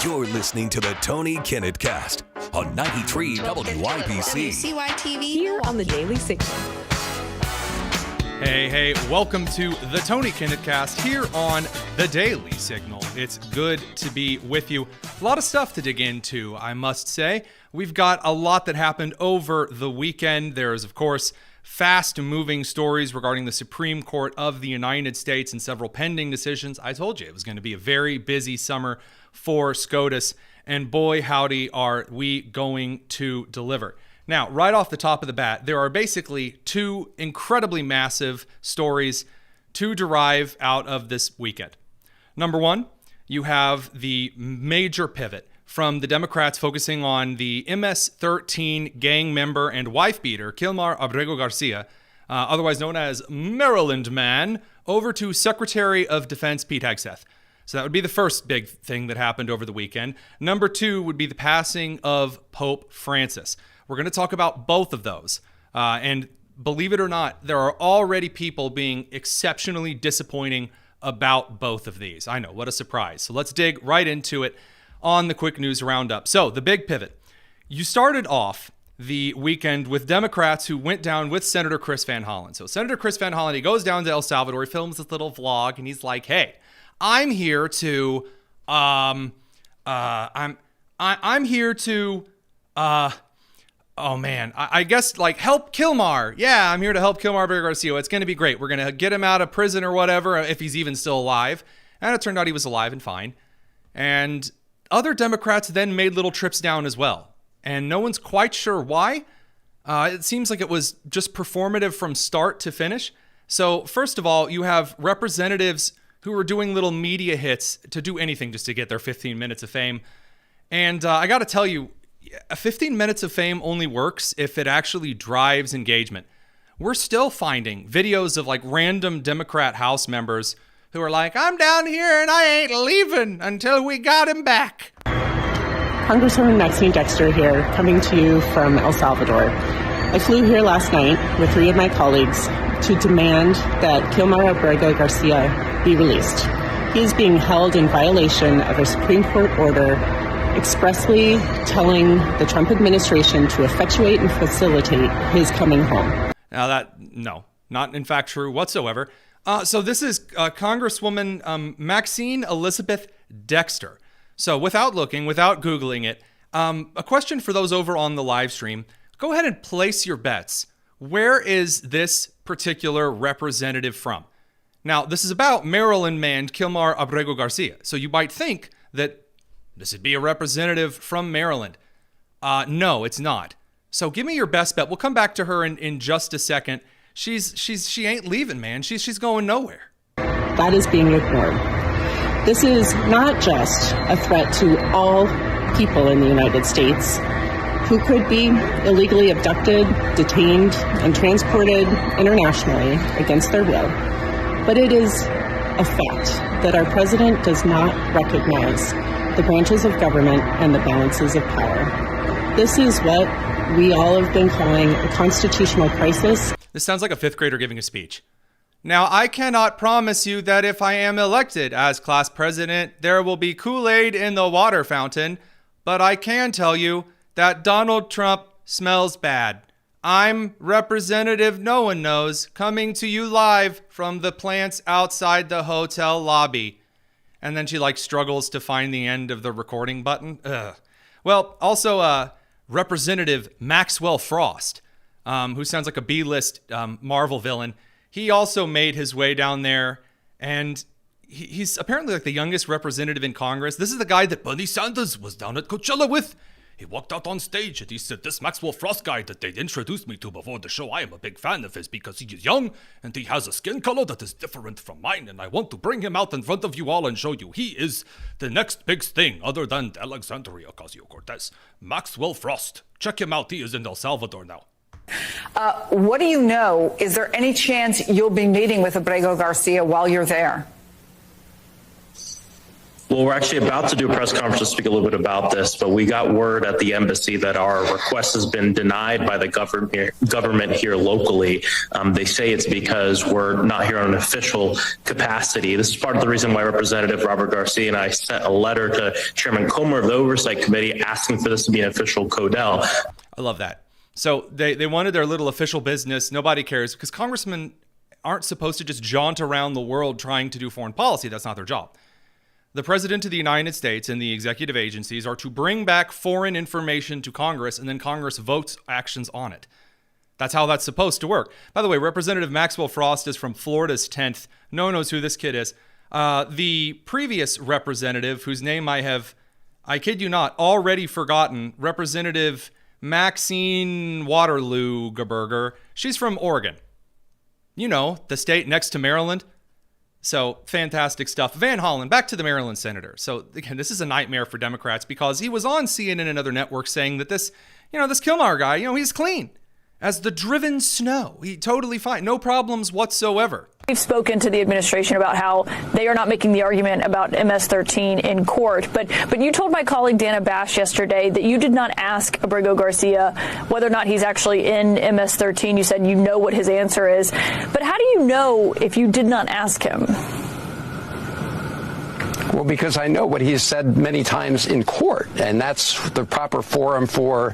You're listening to the Tony Kinnett Cast on 93 WYPC. WCYTV Here on the Daily Signal. Hey, welcome to the Tony Kinnett Cast here on the Daily Signal. It's good to be with you. A lot of stuff to dig into, I must say. We've got a lot that happened over the weekend. There's, of course, fast-moving stories regarding the Supreme Court of the United States and several pending decisions. I told you it was going to be a very busy summer for SCOTUS, and boy, howdy, are we going to deliver. Now, right off the top of the bat, there are basically two incredibly massive stories to derive out of this weekend. Number one, you have the major pivot from the Democrats focusing on the MS-13 gang member and wife beater, Kilmar Abrego Garcia, otherwise known as Maryland Man, over to Secretary of Defense Pete Hegseth. So that would be the first big thing that happened over the weekend. Number two would be the passing of Pope Francis. We're going to talk about both of those. And believe it or not, there are already people being exceptionally disappointing about both of these. I know, what a surprise. So let's dig right into it on the quick news roundup. So the big pivot. You started off the weekend with Democrats who went down with Senator Chris Van Hollen. So Senator Chris Van Hollen, he goes down to El Salvador, he films this little vlog, and he's like, hey, I'm here to, oh man, I guess like help Kilmar. Yeah, I'm here to help Kilmar Garcia. It's going to be great. We're going to get him out of prison or whatever, if he's even still alive. And it turned out he was alive and fine. And other Democrats then made little trips down as well. And no one's quite sure why. It seems like it was just performative from start to finish. So first of all, you have representatives who are doing little media hits to do anything just to get their 15 minutes of fame. And I got to tell you, 15 minutes of fame only works if it actually drives engagement. We're still finding videos of like random Democrat House members who are like, I'm down here and I ain't leaving until we got him back. Congresswoman Maxine Dexter here, coming to you from El Salvador. I flew here last night with three of my colleagues to demand that Kilmar Abrego Garcia be released. He is being held in violation of a Supreme Court order expressly telling the Trump administration to effectuate and facilitate his coming home. Now no, not in fact true whatsoever. So this is Congresswoman Maxine Elizabeth Dexter. So without Googling it, a question for those over on the live stream, go ahead and place your bets. Where is this particular representative from? Now, this is about Maryland man Kilmar Abrego Garcia. So you might think that this would be a representative from Maryland. No, it's not. So give me your best bet. We'll come back to her in just a second. She ain't leaving, man. She's going nowhere. That is being ignored. This is not just a threat to all people in the United States who could be illegally abducted, detained, and transported internationally against their will, but it is a fact that our president does not recognize the branches of government and the balances of power. This is what we all have been calling a constitutional crisis. This sounds like a fifth grader giving a speech. Now, I cannot promise you that if I am elected as class president, there will be Kool-Aid in the water fountain, but I can tell you that Donald Trump smells bad. I'm Representative No One Knows, coming to you live from the plants outside the hotel lobby. And then she struggles to find the end of the recording button. Ugh. Well, also Representative Maxwell Frost, who sounds like a B-list Marvel villain. He also made his way down there, and he's apparently the youngest representative in Congress. This is the guy that Bernie Sanders was down at Coachella with. He walked out on stage and he said, this Maxwell Frost guy that they introduced me to before the show, I am a big fan of his because he is young and he has a skin color that is different from mine, and I want to bring him out in front of you all and show you he is the next big thing other than Alexandria Ocasio-Cortez. Maxwell Frost. Check him out. He is in El Salvador now. What do you know? Is there any chance you'll be meeting with Abrego Garcia while you're there? Well, we're actually about to do a press conference to speak a little bit about this, but we got word at the embassy that our request has been denied by the government here locally. They say it's because we're not here on an official capacity. This is part of the reason why Representative Robert Garcia and I sent a letter to Chairman Comer of the Oversight Committee asking for this to be an official CODEL. I love that. So they wanted their little official business. Nobody cares because congressmen aren't supposed to just jaunt around the world trying to do foreign policy. That's not their job. The President of the United States and the executive agencies are to bring back foreign information to Congress, and then Congress votes actions on it. That's how that's supposed to work. By the way, Representative Maxwell Frost is from Florida's 10th. No one knows who this kid is. The previous representative, whose name I kid you not, already forgotten, Representative Maxine Waterloo-Geberger, she's from Oregon. You know, the state next to Maryland. So fantastic stuff. Van Hollen, back to the Maryland senator. So again, this is a nightmare for Democrats because he was on CNN and other networks saying that this Kilmar guy, he's clean as the driven snow. He totally fine. No problems whatsoever. We've spoken to the administration about how they are not making the argument about MS-13 in court. But you told my colleague Dana Bash yesterday that you did not ask Abrego Garcia whether or not he's actually in MS-13. You said you know what his answer is. But how do you know if you did not ask him? Well, because I know what he's said many times in court, and that's the proper forum for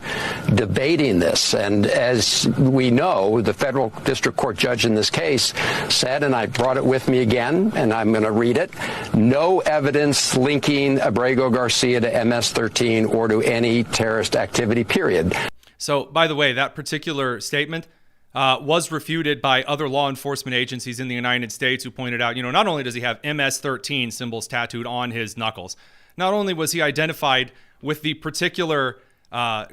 debating this. And as we know, the federal district court judge in this case said, and I brought it with me again, and I'm going to read it, no evidence linking Abrego Garcia to MS-13 or to any terrorist activity, period. So, by the way, that particular statement was refuted by other law enforcement agencies in the United States who pointed out, not only does he have MS-13 symbols tattooed on his knuckles, not only was he identified with the particular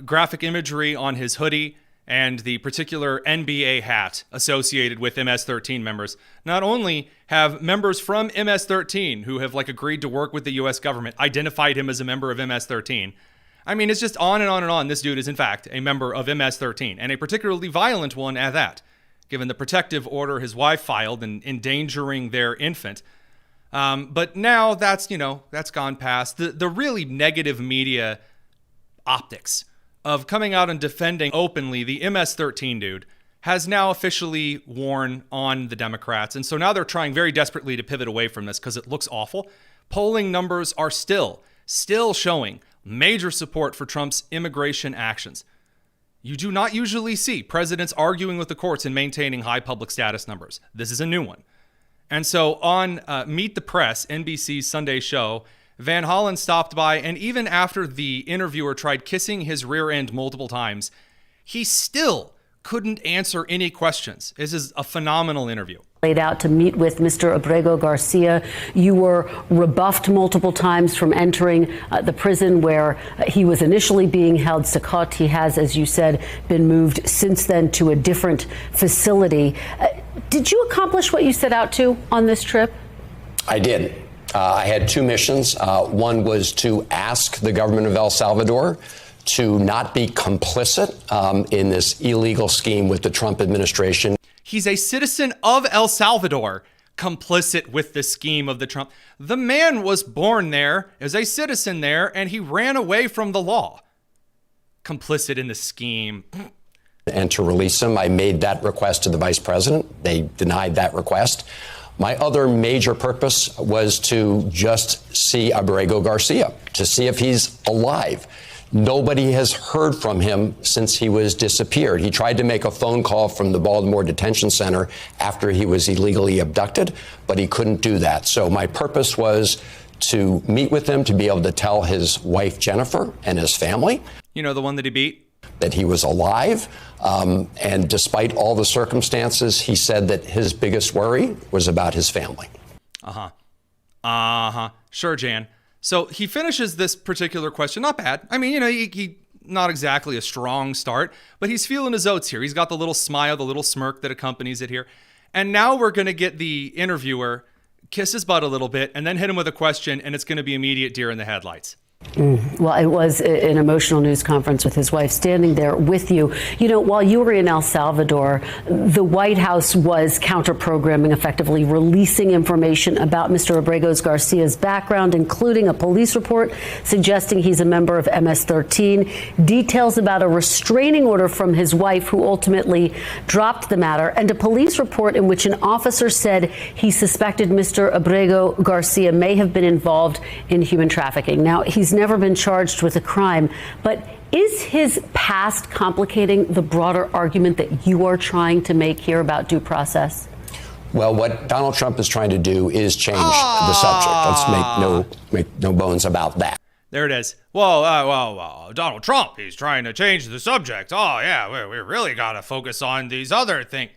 graphic imagery on his hoodie and the particular NBA hat associated with MS-13 members, not only have members from MS-13 who have agreed to work with the U.S. government identified him as a member of MS-13. I mean, it's just on and on and on. This dude is, in fact, a member of MS-13, and a particularly violent one at that, given the protective order his wife filed and endangering their infant. But now that's gone past. The really negative media optics of coming out and defending openly the MS-13 dude has now officially worn on the Democrats. And so now they're trying very desperately to pivot away from this because it looks awful. Polling numbers are still showing major support for Trump's immigration actions. You do not usually see presidents arguing with the courts and maintaining high public status numbers. This is a new one. And so on Meet the Press, NBC's Sunday show, Van Hollen stopped by, and even after the interviewer tried kissing his rear end multiple times, he still couldn't answer any questions. This is a phenomenal interview. Laid out to meet with Mr. Abrego Garcia. You were rebuffed multiple times from entering the prison where he was initially being held. SCOTUS, he has, as you said, been moved since then to a different facility. Did you accomplish what you set out to on this trip? I did. I had two missions. One was to ask the government of El Salvador to not be complicit in this illegal scheme with the Trump administration. He's a citizen of El Salvador, complicit with the scheme of the Trump. The man was born there, as a citizen there, and he ran away from the law. Complicit in the scheme. And to release him, I made that request to the vice president. They denied that request. My other major purpose was to just see Abrego Garcia, to see if he's alive. Nobody has heard from him since he was disappeared. He tried to make a phone call from the Baltimore Detention Center after he was illegally abducted, but he couldn't do that. So my purpose was to meet with him, to be able to tell his wife, Jennifer, and his family. You know, the one that he beat? That he was alive. And despite all the circumstances, he said that his biggest worry was about his family. Sure, Jan. So he finishes this particular question. Not bad. I mean, he not exactly a strong start, but he's feeling his oats here. He's got the little smile, the little smirk that accompanies it here. And now we're going to get the interviewer kiss his butt a little bit and then hit him with a question, and it's going to be immediate deer in the headlights. Well, it was an emotional news conference with his wife standing there with you. You know, while you were in El Salvador, the White House was counter-programming, effectively releasing information about Mr. Abrego Garcia's background, including a police report suggesting he's a member of MS-13, details about a restraining order from his wife, who ultimately dropped the matter, and a police report in which an officer said he suspected Mr. Abrego Garcia may have been involved in human trafficking. Now, he's never been charged with a crime, but is his past complicating the broader argument that you are trying to make here about due process? Well, what Donald Trump is trying to do is change the subject. Let's make no bones about that. There it is. Well, Donald Trump, he's trying to change the subject. Oh, yeah, we really got to focus on these other things.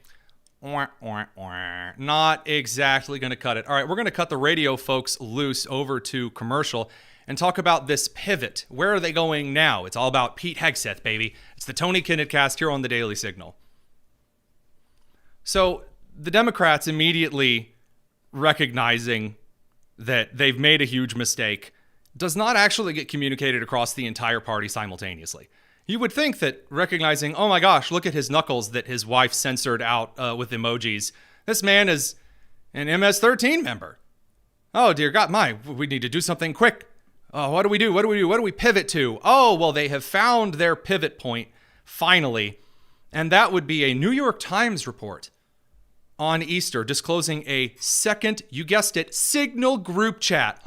Not exactly going to cut it. All right, we're going to cut the radio folks loose over to commercial and talk about this pivot. Where are they going now? It's all about Pete Hegseth, baby. It's the Tony Kinnett cast here on the Daily Signal. So the Democrats immediately recognizing that they've made a huge mistake does not actually get communicated across the entire party simultaneously. You would think that recognizing, oh my gosh, look at his knuckles that his wife censored out with emojis. This man is an MS-13 member. Oh, dear God, we need to do something quick. Oh, what do we do? What do we pivot to? Oh, well, they have found their pivot point, finally. And that would be a New York Times report on Easter disclosing a second, you guessed it, Signal group chat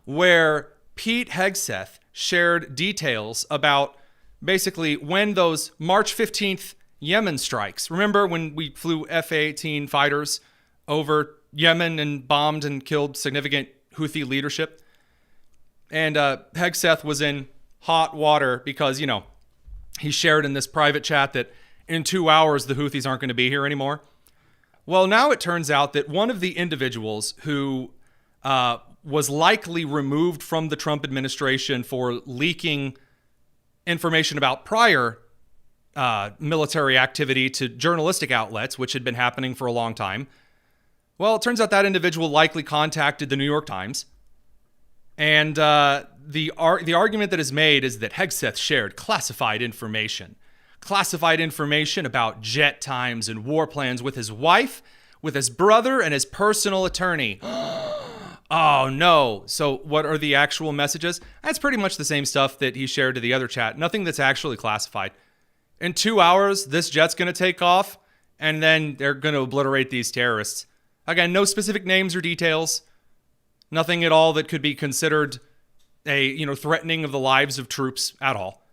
where Pete Hegseth shared details about basically when those March 15th Yemen strikes. Remember when we flew F-18 fighters over Yemen and bombed and killed significant Houthi leadership? And Hegseth was in hot water because, he shared in this private chat that in 2 hours, the Houthis aren't going to be here anymore. Well, now it turns out that one of the individuals who was likely removed from the Trump administration for leaking information about prior military activity to journalistic outlets, which had been happening for a long time. Well, it turns out that individual likely contacted the New York Times. And the argument that is made is that Hegseth shared classified information about jet times and war plans with his wife, with his brother, and his personal attorney. Oh, no. So what are the actual messages? That's pretty much the same stuff that he shared to the other chat. Nothing that's actually classified. In 2 hours, this jet's going to take off, and then they're going to obliterate these terrorists. Again, no specific names or details. Nothing at all that could be considered a, threatening of the lives of troops at all.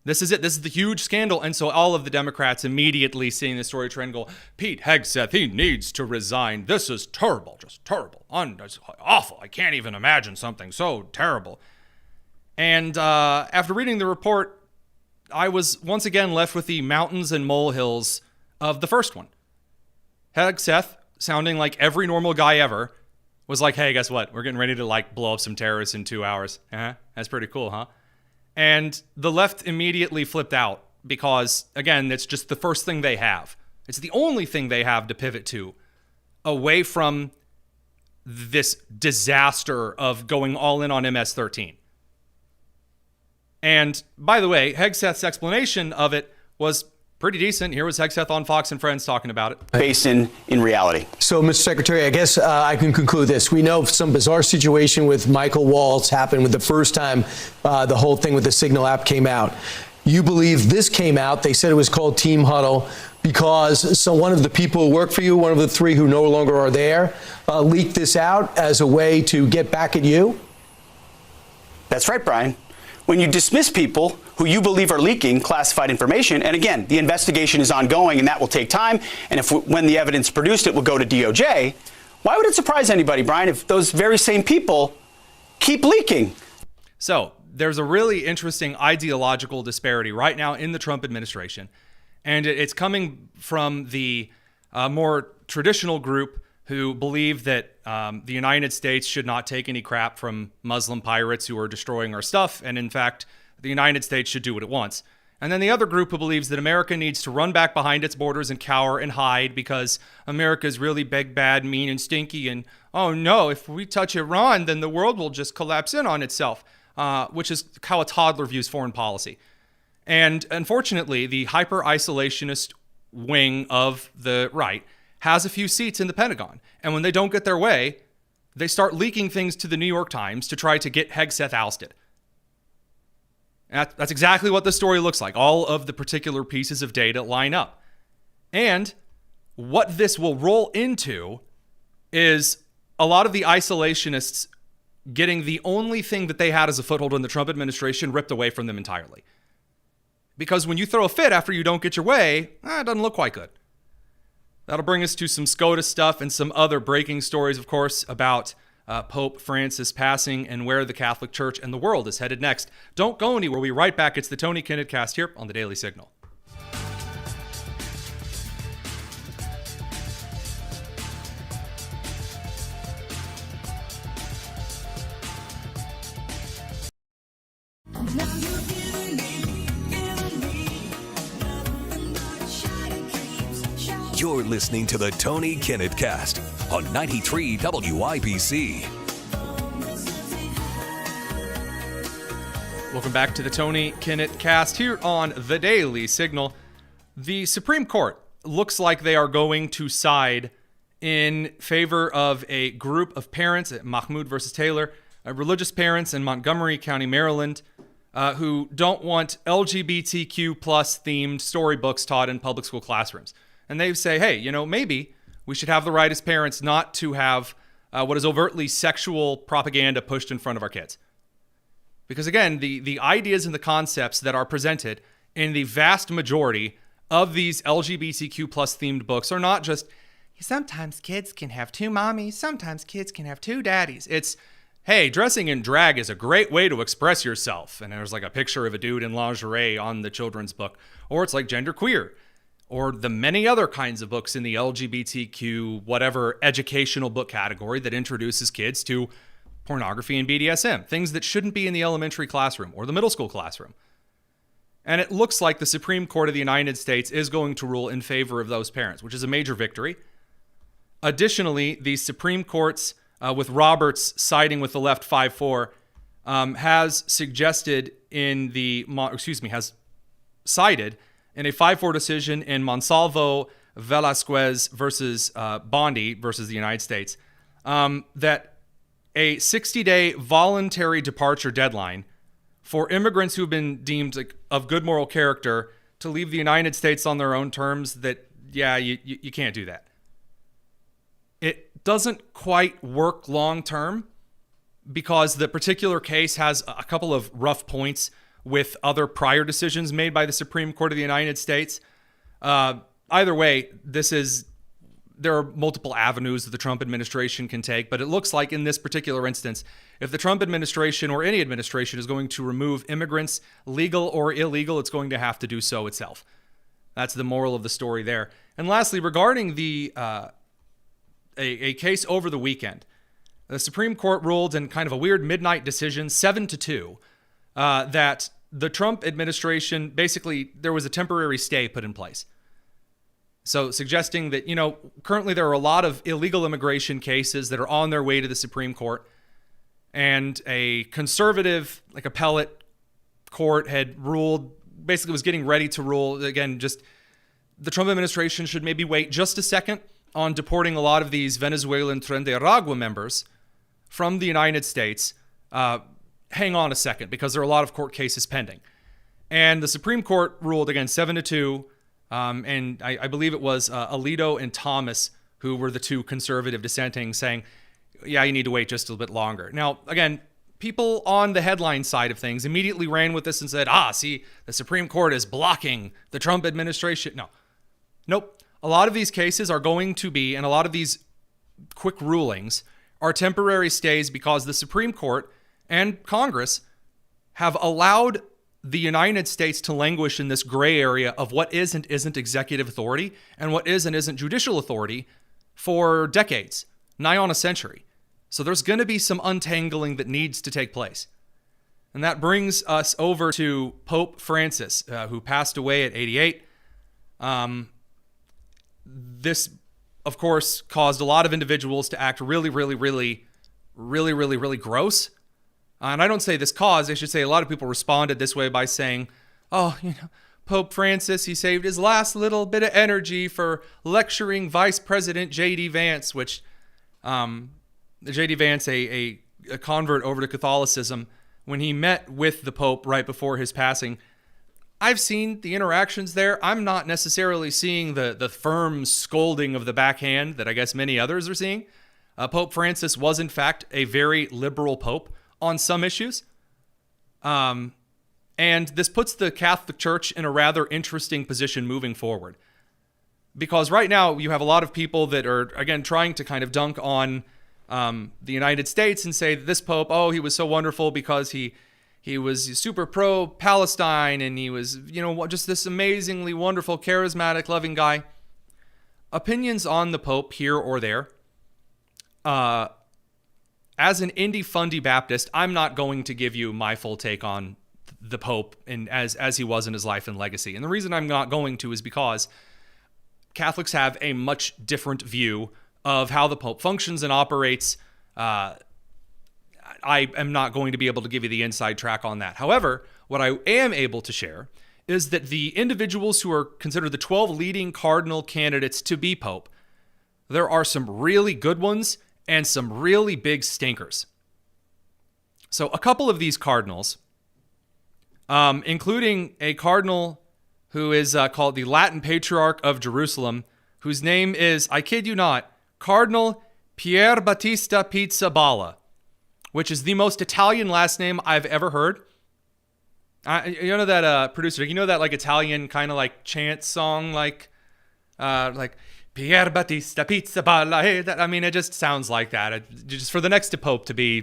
This is it. This is the huge scandal. And so all of the Democrats immediately seeing the story trend go, Pete Hegseth, he needs to resign. This is terrible, just terrible, awful. I can't even imagine something so terrible. And after reading the report, I was once again left with the mountains and molehills of the first one. Hegseth, sounding like every normal guy ever, was like, hey, guess what? We're getting ready to blow up some terrorists in 2 hours. That's pretty cool, huh? And the left immediately flipped out because, again, it's just the first thing they have. It's the only thing they have to pivot to away from this disaster of going all in on MS-13. And by the way, Hegseth's explanation of it was pretty decent. Here was Hegseth on Fox and Friends talking about it. Based in reality. So, Mr. Secretary, I guess I can conclude this. We know some bizarre situation with Michael Walz happened with the first time the whole thing with the Signal app came out. You believe this came out, they said it was called Team Huddle, because one of the people who work for you, one of the three who no longer are there, leaked this out as a way to get back at you? That's right, Brian. When you dismiss people who you believe are leaking classified information, and again, the investigation is ongoing and that will take time, and when the evidence produced, it will go to DOJ, why would it surprise anybody, Brian, if those very same people keep leaking? So there's a really interesting ideological disparity right now in the Trump administration, and it's coming from the more traditional group who believe that the United States should not take any crap from Muslim pirates who are destroying our stuff. And in fact, the United States should do what it wants. And then the other group who believes that America needs to run back behind its borders and cower and hide because America is really big, bad, mean, and stinky. And, oh no, if we touch Iran, then the world will just collapse in on itself, which is how a toddler views foreign policy. And unfortunately, the hyper-isolationist wing of the right has a few seats in the Pentagon. And when they don't get their way, they start leaking things to the New York Times to try to get Hegseth ousted. That's exactly what the story looks like. All of the particular pieces of data line up. And what this will roll into is a lot of the isolationists getting the only thing that they had as a foothold in the Trump administration ripped away from them entirely. Because when you throw a fit after you don't get your way, it doesn't look quite good. That'll bring us to some SCOTUS stuff and some other breaking stories, of course, about Pope Francis passing and where the Catholic Church and the world is headed next. Don't go anywhere. We'll be right back. It's the Tony Kinnett Cast here on the Daily Signal. You're listening to the Tony Kinnett Cast on 93 WIBC. Welcome back to the Tony Kinnett Cast here on the Daily Signal. The Supreme Court looks like they are going to side in favor of a group of parents at Mahmoud versus Taylor, religious parents in Montgomery County, Maryland, who don't want LGBTQ plus themed storybooks taught in public school classrooms. And they say, hey, maybe we should have the right as parents not to have what is overtly sexual propaganda pushed in front of our kids. Because again, the ideas and the concepts that are presented in the vast majority of these LGBTQ plus themed books are not just, sometimes kids can have two mommies, sometimes kids can have two daddies. It's, hey, dressing in drag is a great way to express yourself. And there's like a picture of a dude in lingerie on the children's book. Or it's like genderqueer. Or the many other kinds of books in the LGBTQ, whatever educational book category that introduces kids to pornography and BDSM, things that shouldn't be in the elementary classroom or the middle school classroom. And it looks like the Supreme Court of the United States is going to rule in favor of those parents, which is a major victory. Additionally, the Supreme Court's, with Roberts siding with the left 5-4, has suggested has sided in a 5-4 decision in Monsalvo Velasquez versus Bondi versus the United States, that a 60-day voluntary departure deadline for immigrants who've been deemed of good moral character to leave the United States on their own terms, that, you can't do that. It doesn't quite work long term because the particular case has a couple of rough points with other prior decisions made by the Supreme Court of the United States. Either way, there are multiple avenues that the Trump administration can take, but it looks like in this particular instance, if the Trump administration or any administration is going to remove immigrants, legal or illegal, it's going to have to do so itself. That's the moral of the story there. And lastly, regarding the a case over the weekend, the Supreme Court ruled in kind of a weird midnight decision, 7-2, that the Trump administration, basically, there was a temporary stay put in place. So suggesting that, currently there are a lot of illegal immigration cases that are on their way to the Supreme Court. And a conservative, appellate court had ruled, basically was getting ready to rule, again, just the Trump administration should maybe wait just a second on deporting a lot of these Venezuelan Tren de Aragua members from the United States. Hang on a second, because there are a lot of court cases pending. And the Supreme Court ruled, again, 7-2. And I believe it was Alito and Thomas who were the two conservative dissenting, saying, you need to wait just a little bit longer. Now, again, people on the headline side of things immediately ran with this and said, see, the Supreme Court is blocking the Trump administration. Nope. A lot of these cases are going to be, and a lot of these quick rulings are temporary stays because the Supreme Court and Congress have allowed the United States to languish in this gray area of what is and isn't executive authority and what is and isn't judicial authority for decades, nigh on a century. So there's going to be some untangling that needs to take place. And that brings us over to Pope Francis, who passed away at 88. This, of course, caused a lot of individuals to act really gross. And I don't say this caused, I should say a lot of people responded this way by saying, oh, Pope Francis, he saved his last little bit of energy for lecturing Vice President J.D. Vance, which J.D. Vance, a convert over to Catholicism, when he met with the Pope right before his passing, I've seen the interactions there. I'm not necessarily seeing the firm scolding of the backhand that I guess many others are seeing. Pope Francis was, in fact, a very liberal pope on some issues. And this puts the Catholic Church in a rather interesting position moving forward. Because right now you have a lot of people that are, again, trying to kind of dunk on the United States and say that this Pope, oh, he was so wonderful because he was super pro-Palestine and he was, just this amazingly wonderful, charismatic, loving guy. Opinions on the Pope here or there. As an indie-fundy Baptist, I'm not going to give you my full take on the Pope and as he was in his life and legacy. And the reason I'm not going to is because Catholics have a much different view of how the Pope functions and operates. I am not going to be able to give you the inside track on that. However, what I am able to share is that the individuals who are considered the 12 leading cardinal candidates to be Pope, there are some really good ones and some really big stinkers. So a couple of these cardinals, including a cardinal who is called the Latin Patriarch of Jerusalem, whose name is, I kid you not, Cardinal Pier Battista Pizzaballa, which is the most Italian last name I've ever heard. You know that producer, you know that like Italian kind of like chant song, like Pier Battista Pizzaballa. I mean, it just sounds like that. Just for the next Pope to be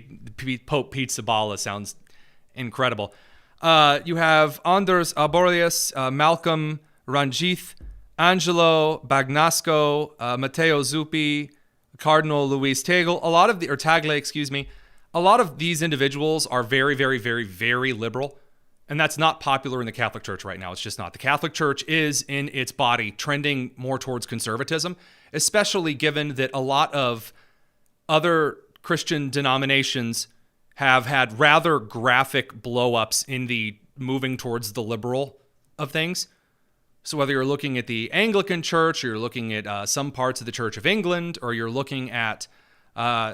Pope Pizzaballa sounds incredible. You have Anders Arborius, Malcolm Ranjith, Angelo Bagnasco, Matteo Zuppi, Cardinal Luis Tagle, Tagle, a lot of these individuals are very, very, very, very liberal, and that's not popular in the Catholic Church right now. It's just not. The Catholic Church is, in its body, trending more towards conservatism, especially given that a lot of other Christian denominations have had rather graphic blow-ups in the moving towards the liberal of things. So whether you're looking at the Anglican Church, or you're looking at some parts of the Church of England, or you're looking at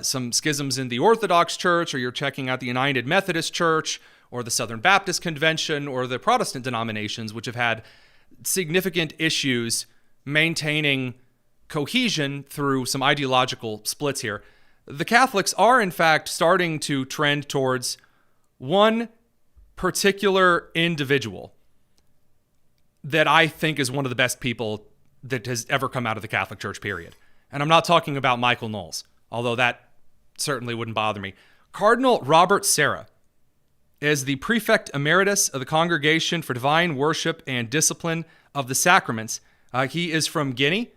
some schisms in the Orthodox Church, or you're checking out the United Methodist Church, or the Southern Baptist Convention, or the Protestant denominations, which have had significant issues maintaining cohesion through some ideological splits here, the Catholics are, in fact, starting to trend towards one particular individual that I think is one of the best people that has ever come out of the Catholic Church, period. And I'm not talking about Michael Knowles, although that certainly wouldn't bother me. Cardinal Robert Serra is the prefect emeritus of the Congregation for Divine Worship and Discipline of the Sacraments. He is from Guinea.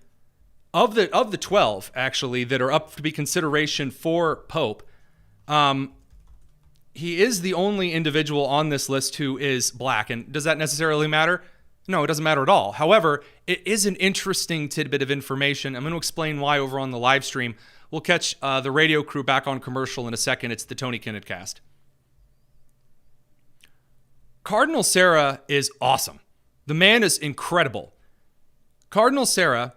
Of the 12, actually, that are up to be consideration for Pope, he is the only individual on this list who is black. And does that necessarily matter? No, it doesn't matter at all. However, it is an interesting tidbit of information. I'm going to explain why over on the live stream. We'll catch the radio crew back on commercial in a second. It's the Tony Kinnett Cast. Cardinal Serra is awesome. The man is incredible. Cardinal Serra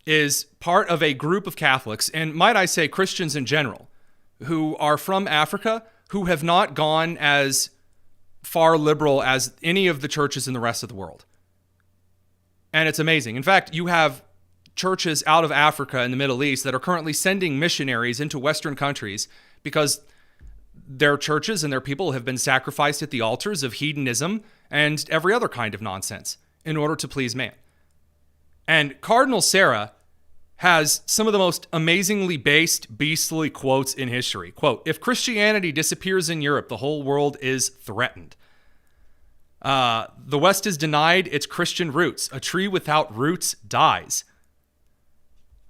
is part of a group of Catholics, and might I say Christians in general, who are from Africa, who have not gone as far liberal as any of the churches in the rest of the world. And it's amazing. In fact, you have churches out of Africa and the Middle East that are currently sending missionaries into Western countries because their churches and their people have been sacrificed at the altars of hedonism and every other kind of nonsense in order to please man. And Cardinal Serra has some of the most amazingly based, beastly quotes in history. Quote, "If Christianity disappears in Europe, the whole world is threatened. The West is denied its Christian roots. A tree without roots dies.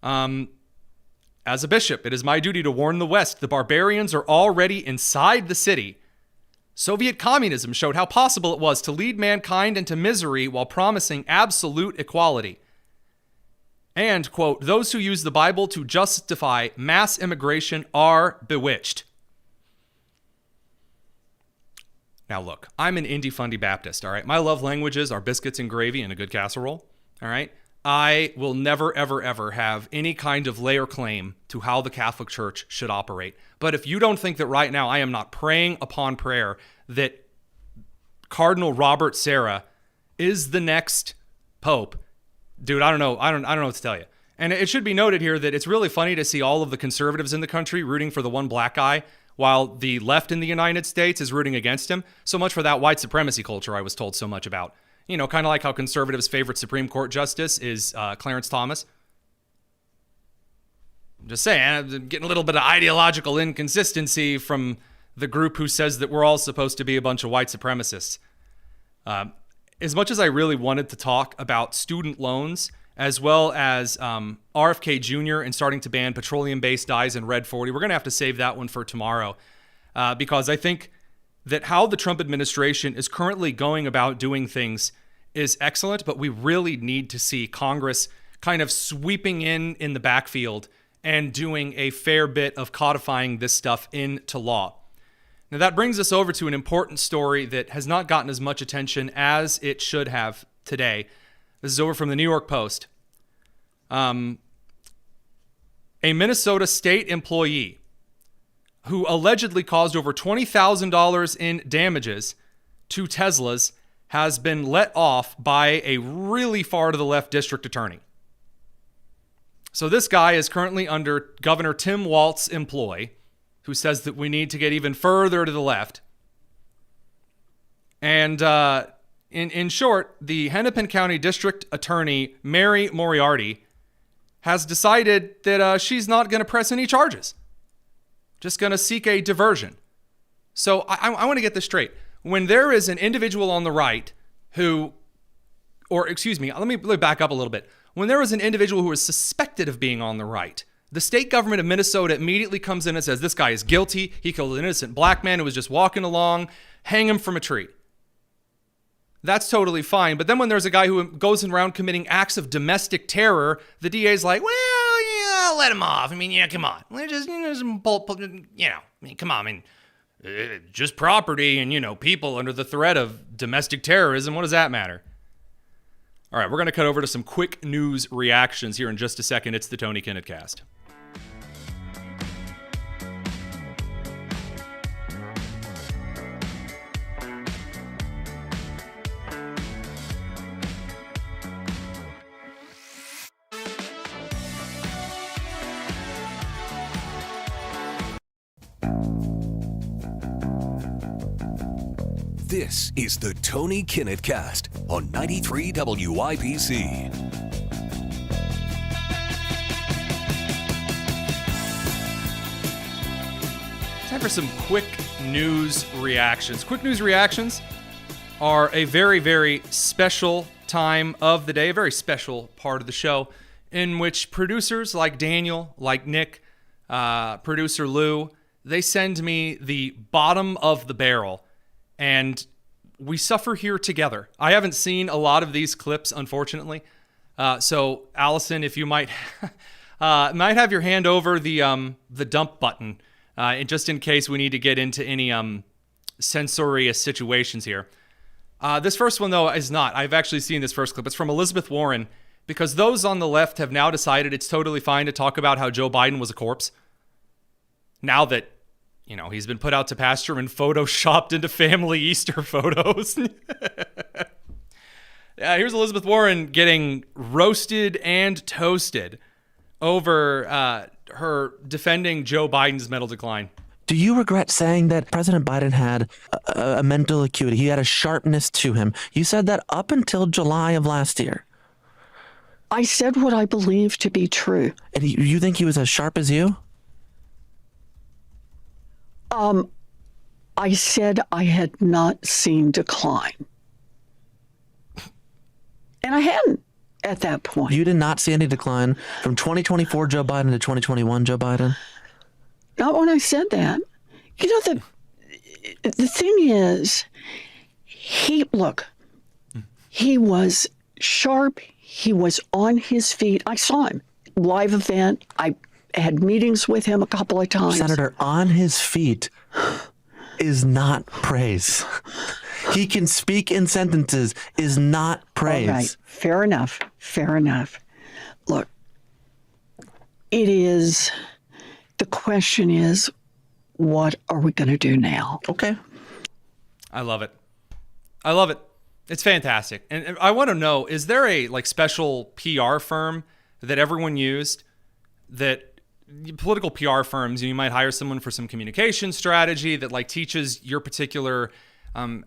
As a bishop, it is my duty to warn the West. The barbarians are already inside the city. Soviet communism showed how possible it was to lead mankind into misery while promising absolute equality. And, quote, those who use the Bible to justify mass immigration are bewitched. Now, look, I'm an indie-fundy Baptist, all right? My love languages are biscuits and gravy and a good casserole, all right? I will never, ever, ever have any kind of lay or claim to how the Catholic Church should operate. But if you don't think that right now I am not praying upon prayer that Cardinal Robert Sarah is the next pope, dude, I don't know. I don't know what to tell you. And it should be noted here that it's really funny to see all of the conservatives in the country rooting for the one black guy while the left in the United States is rooting against him. So much for that white supremacy culture I was told so much about. You know, kind of like how conservatives' favorite Supreme Court justice is Clarence Thomas. I'm just saying, I'm getting a little bit of ideological inconsistency from the group who says that we're all supposed to be a bunch of white supremacists. As much as I really wanted to talk about student loans, as well as RFK Jr. and starting to ban petroleum-based dyes in Red 40, we're going to have to save that one for tomorrow because I think that how the Trump administration is currently going about doing things is excellent, but we really need to see Congress kind of sweeping in the backfield and doing a fair bit of codifying this stuff into law. Now, that brings us over to an important story that has not gotten as much attention as it should have today. This is over from the New York Post. A Minnesota state employee who allegedly caused over $20,000 in damages to Teslas has been let off by a really far to the left district attorney. So this guy is currently under Governor Tim Walz's employ, who says that we need to get even further to the left. And in short, the Hennepin County District Attorney, Mary Moriarty, has decided that she's not going to press any charges. Just going to seek a diversion. So I want to get this straight. When there is an individual on the right who, or excuse me, let me back up a little bit. When there is an individual who is suspected of being on the right, the state government of Minnesota immediately comes in and says, this guy is guilty. He killed an innocent black man who was just walking along. Hang him from a tree. That's totally fine. But then when there's a guy who goes around committing acts of domestic terror, the DA's like, well, yeah, let him off. I mean, yeah, come on. Just, come on. I mean, just property and, people under the threat of domestic terrorism. What does that matter? All right, we're going to cut over to some quick news reactions here in just a second. It's the Tony Kinnett Cast. This is the Tony Kinnett Cast on 93 WIPC. Time for some quick news reactions. Quick news reactions are a very, very special time of the day, a very special part of the show in which producers like Daniel, like Nick, producer Lou, they send me the bottom of the barrel. And we suffer here together. I haven't seen a lot of these clips, unfortunately. So, Allison, if you might have your hand over the dump button, just in case we need to get into any censorious situations here. This first one, though, is not. I've actually seen this first clip. It's from Elizabeth Warren, because those on the left have now decided it's totally fine to talk about how Joe Biden was a corpse. Now that he's been put out to pasture and photoshopped into family Easter photos. Here's Elizabeth Warren getting roasted and toasted over her defending Joe Biden's mental decline. Do you regret saying that President Biden had a mental acuity? He had a sharpness to him. You said that up until July of last year. I said what I believe to be true. And you think he was as sharp as you? I said I had not seen decline. And I hadn't at that point. You did not see any decline from 2024 Joe Biden to 2021 Joe Biden? Not when I said that. the thing is, he was sharp. He was on his feet. I saw him live event. I had meetings with him a couple of times. Senator, on his feet is not praise. He can speak in sentences is not praise. All right. Fair enough. Fair enough. Look, the question is, what are we going to do now? Okay. I love it. I love it. It's fantastic. And I want to know, is there a special PR firm that everyone used, that political PR firms, you might hire someone for some communication strategy that teaches your particular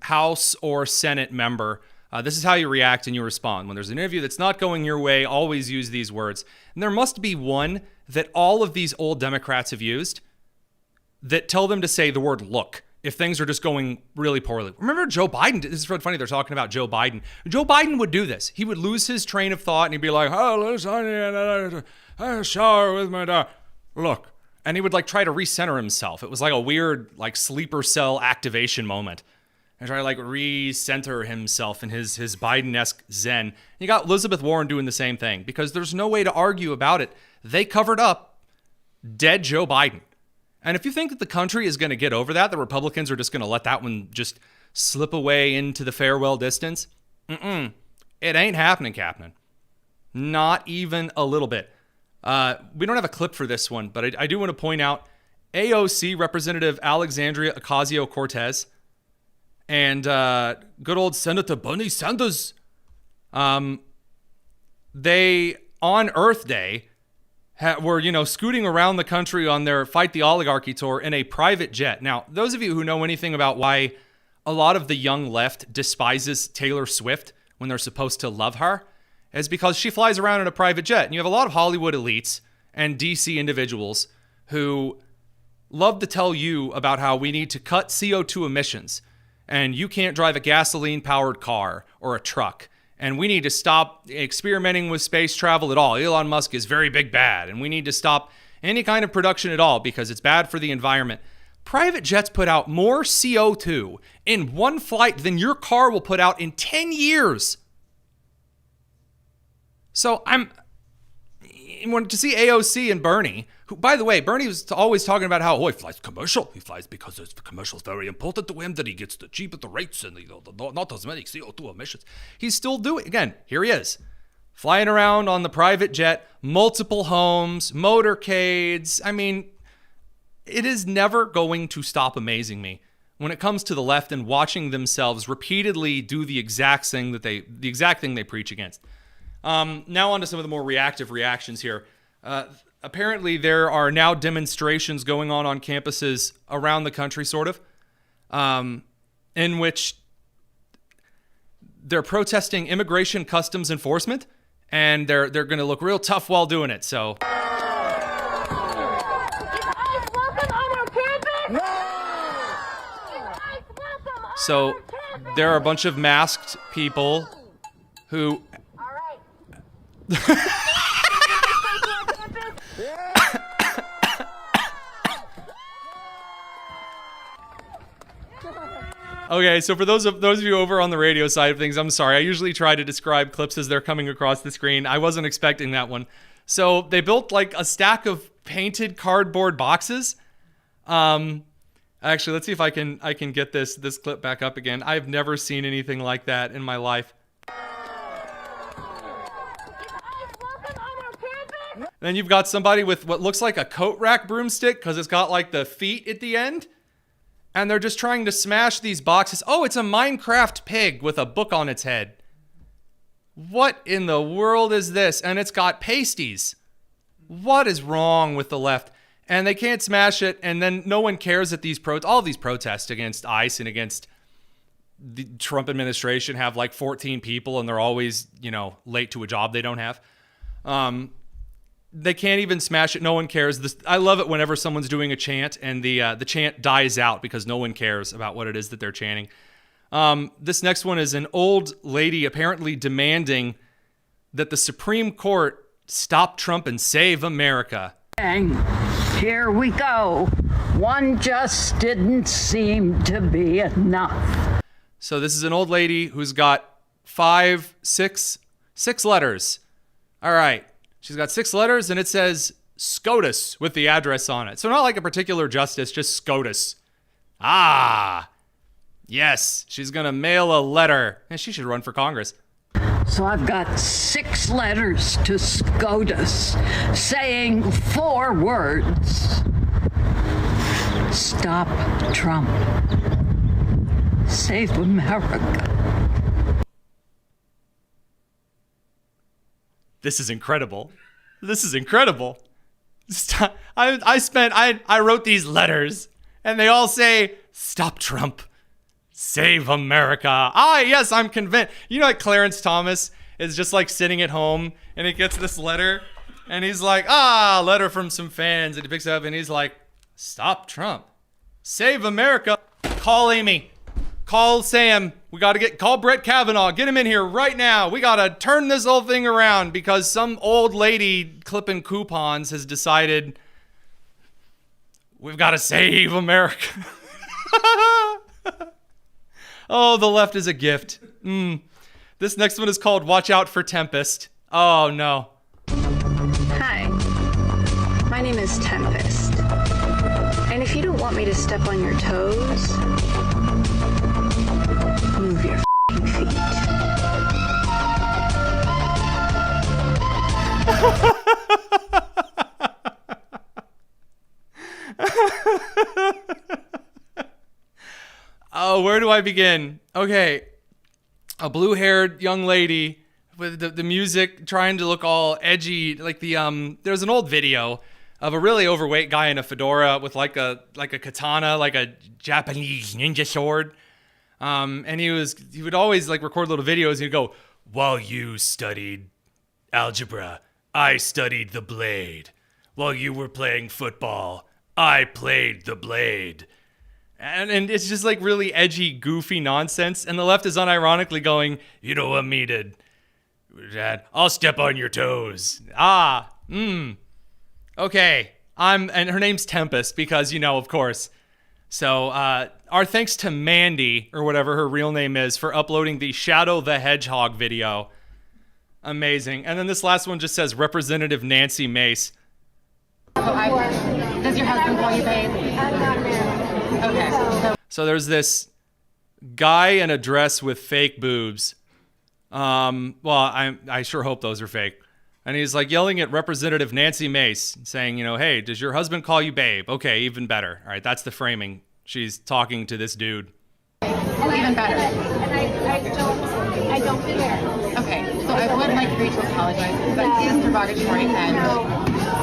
House or Senate member, this is how you react and you respond. When there's an interview that's not going your way, always use these words. And there must be one that all of these old Democrats have used that tell them to say the word look if things are just going really poorly. Remember Joe Biden? This is really funny. They're talking about Joe Biden. Joe Biden would do this. He would lose his train of thought and he'd be like, oh, listen, I shower with my dog. Look. And he would try to recenter himself. It was like a weird sleeper cell activation moment. And try to recenter himself in his Biden-esque zen. You got Elizabeth Warren doing the same thing because there's no way to argue about it. They covered up dead Joe Biden. And if you think that the country is going to get over that, the Republicans are just going to let that one just slip away into the farewell distance, it ain't happening, Captain. Not even a little bit. We don't have a clip for this one, but I do want to point out AOC Representative Alexandria Ocasio-Cortez and good old Senator Bernie Sanders, they, on Earth Day, were, scooting around the country on their Fight the Oligarchy tour in a private jet. Now, those of you who know anything about why a lot of the young left despises Taylor Swift when they're supposed to love her, is because she flies around in a private jet. And you have a lot of Hollywood elites and DC individuals who love to tell you about how we need to cut CO2 emissions. And you can't drive a gasoline-powered car or a truck. And we need to stop experimenting with space travel at all. Elon Musk is very big bad. And we need to stop any kind of production at all because it's bad for the environment. Private jets put out more CO2 in one flight than your car will put out in 10 years. So I wanted to see AOC and Bernie, who, by the way, Bernie was always talking about how, he flies commercial. He flies because the commercial is very important to him, that he gets the cheapest rates and not as many CO2 emissions. He's still doing, again, here he is, flying around on the private jet, multiple homes, motorcades. I mean, it is never going to stop amazing me when it comes to the left and watching themselves repeatedly do the exact thing they preach against. Now on to some of the more reactive reactions here. Apparently there are now demonstrations going on campuses around the country, sort of, in which they're protesting immigration customs enforcement, and they're going to look real tough while doing it. So. So there are a bunch of masked people who. Okay, so for those of you over on the radio side of things, I'm sorry. I usually try to describe clips as they're coming across the screen. I wasn't expecting that one. So they built a stack of painted cardboard boxes. Actually, let's see if I can get this clip back up again. I've never seen anything like that in my life. Then you've got somebody with what looks like a coat rack broomstick because it's got the feet at the end. And they're just trying to smash these boxes. Oh, it's a Minecraft pig with a book on its head. What in the world is this? And it's got pasties. What is wrong with the left? And they can't smash it. And then no one cares that all these protests against ICE and against the Trump administration have 14 people and they're always, late to a job they don't have. They can't even smash it. No one cares. I love it whenever someone's doing a chant and the chant dies out because no one cares about what it is that they're chanting. This next one is an old lady apparently demanding that the Supreme Court stop Trump and save America. Here we go. One just didn't seem to be enough. So this is an old lady who's got six letters. All right. She's got 6 letters and it says SCOTUS with the address on it. So not like a particular justice, just SCOTUS. Ah, yes. She's going to mail a letter. And she should run for Congress. So I've got 6 letters to SCOTUS saying 4 words. Stop Trump. Save America. This is incredible. This is incredible. I wrote these letters and they all say, stop Trump. Save America. Ah, yes, I'm convinced. You know, like Clarence Thomas is just like sitting at home and he gets this letter and he's like, letter from some fans. And he picks it up and he's like, stop Trump. Save America. Call Amy. Call Sam. We got to call Brett Kavanaugh. Get him in here right now. We got to turn this whole thing around because some old lady clipping coupons has decided we've got to save America. Oh, the left is a gift. This next one is called Watch Out for Tempest. Oh, no. Hi, my name is Tempest. And if you don't want me to step on your toes, move your feet. Oh, where do I begin? Okay, a blue-haired young lady with the music trying to look all edgy, like there's an old video of a really overweight guy in a fedora with like a katana, like a Japanese ninja sword. And he would always like record little videos. And he'd go, while you studied algebra, I studied the blade. While you were playing football, I played the blade. And it's just like really edgy, goofy nonsense. And the left is unironically going, you don't want me to, Dad, I'll step on your toes. Okay. And her name's Tempest because, of course. So, our thanks to Mandy, or whatever her real name is, for uploading the Shadow the Hedgehog video. Amazing. And then this last one just says Representative Nancy Mace. Does your husband call you babe? I'm not married. Okay. So there's this guy in a dress with fake boobs. Well, I sure hope those are fake. And he's like yelling at Representative Nancy Mace, saying, hey, does your husband call you babe? Okay, even better. All right, that's the framing. She's talking to this dude. Oh, even better. And I don't care. Okay, so I would like for you to apologize because that is derogatory. And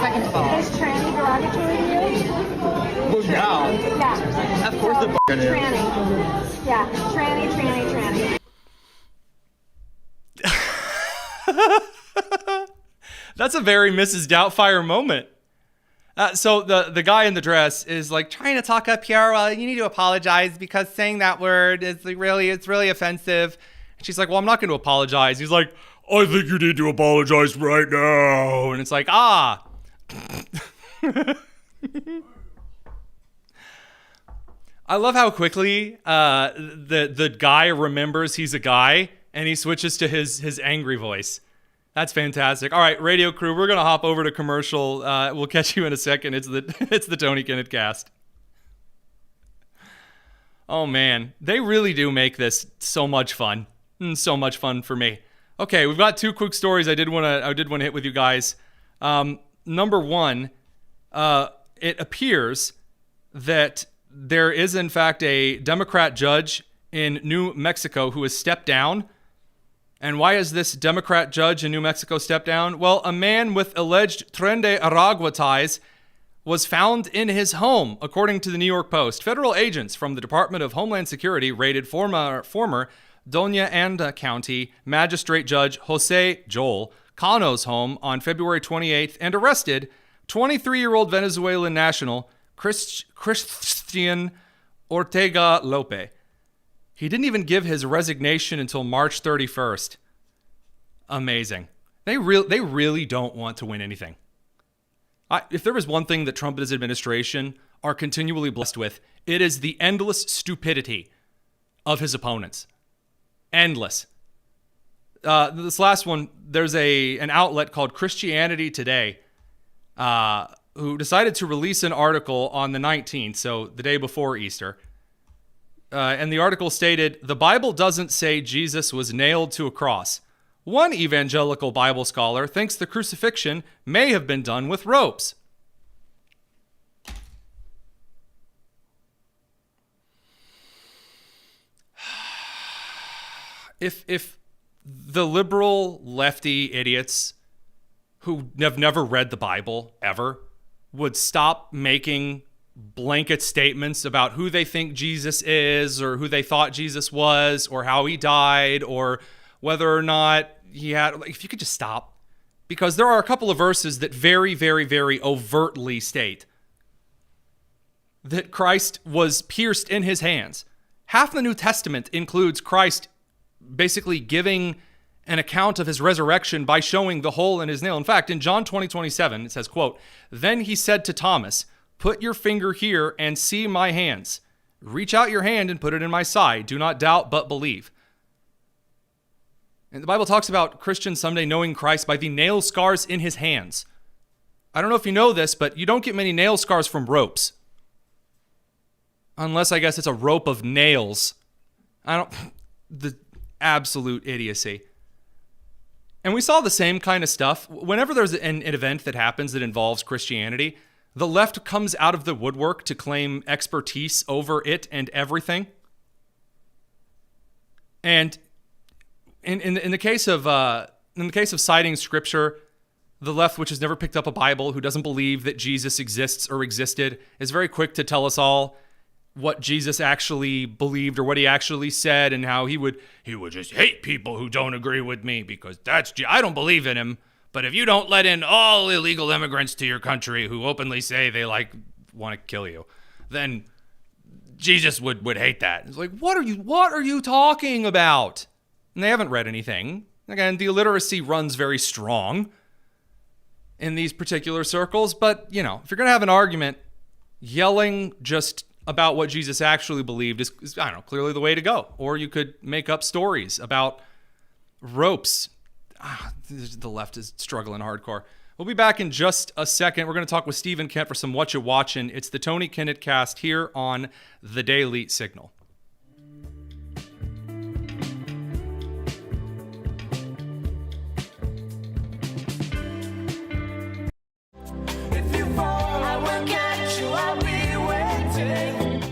second of all, Is tranny derogatory to you? well, no. Yeah. Of course, the Tranny. Yeah, tranny. That's a very Mrs. Doubtfire moment. So the guy in the dress is like trying to talk up here. Well, you need to apologize because saying that word is it's really offensive. And she's like, well, I'm not going to apologize. He's like, I think you need to apologize right now. And it's like, I love how quickly the guy remembers he's a guy and he switches to his angry voice. That's fantastic. All right, radio crew, we're going to hop over to commercial. We'll catch you in a second. It's the Tony Kinnett cast. Oh man, they really do make this so much fun. So much fun for me. Okay, we've got 2 quick stories I did want to hit with you guys. Number one, it appears that there is in fact a Democrat judge in New Mexico who has stepped down. And why has this Democrat judge in New Mexico stepped down? Well, a man with alleged Tren de Aragua ties was found in his home, according to the New York Post. Federal agents from the Department of Homeland Security raided former Doña Anda County Magistrate Judge Jose Joel Cano's home on February 28th and arrested 23-year-old Venezuelan national Christian Ortega Lope. He didn't even give his resignation until March 31st. Amazing. They really don't want to win anything. If there was one thing that Trump and his administration are continually blessed with. It is the endless stupidity of his opponents. Endless. This last one, there's an outlet called Christianity Today who decided to release an article on the 19th, so the day before Easter. And the article stated, "The Bible doesn't say Jesus was nailed to a cross. One evangelical Bible scholar thinks the crucifixion may have been done with ropes." If the liberal lefty idiots who have never read the Bible ever would stop making blanket statements about who they think Jesus is or who they thought Jesus was or how he died or whether or not he had, if you could just stop, because there are a couple of verses that very, very, very overtly state that Christ was pierced in his hands. Half the New Testament includes Christ basically giving an account of his resurrection by showing the hole in his nail. In fact, in John 20:27, it says, quote, "Then he said to Thomas, 'Put your finger here and see my hands. Reach out your hand and put it in my side. Do not doubt, but believe.'" And the Bible talks about Christians someday knowing Christ by the nail scars in his hands. I don't know if you know this, but you don't get many nail scars from ropes. Unless, I guess, it's a rope of nails. The absolute idiocy. And we saw the same kind of stuff. Whenever there's an event that happens that involves Christianity, the left comes out of the woodwork to claim expertise over it and everything. And in the case of citing scripture, the left, which has never picked up a Bible, who doesn't believe that Jesus exists or existed, is very quick to tell us all what Jesus actually believed or what he actually said and how he would just hate people who don't agree with me because I don't believe in him. But if you don't let in all illegal immigrants to your country who openly say they want to kill you, then Jesus would hate that. It's like, what are you talking about? And they haven't read anything. Again, the illiteracy runs very strong in these particular circles. But, if you're going to have an argument, yelling just about what Jesus actually believed is, I don't know, clearly the way to go. Or you could make up stories about ropes. The left is struggling hardcore. We'll be back in just a second. We're going to talk with Stephen Kent for some Whatcha Watchin'. It's the Tony Kinnett cast here on The Daily Signal.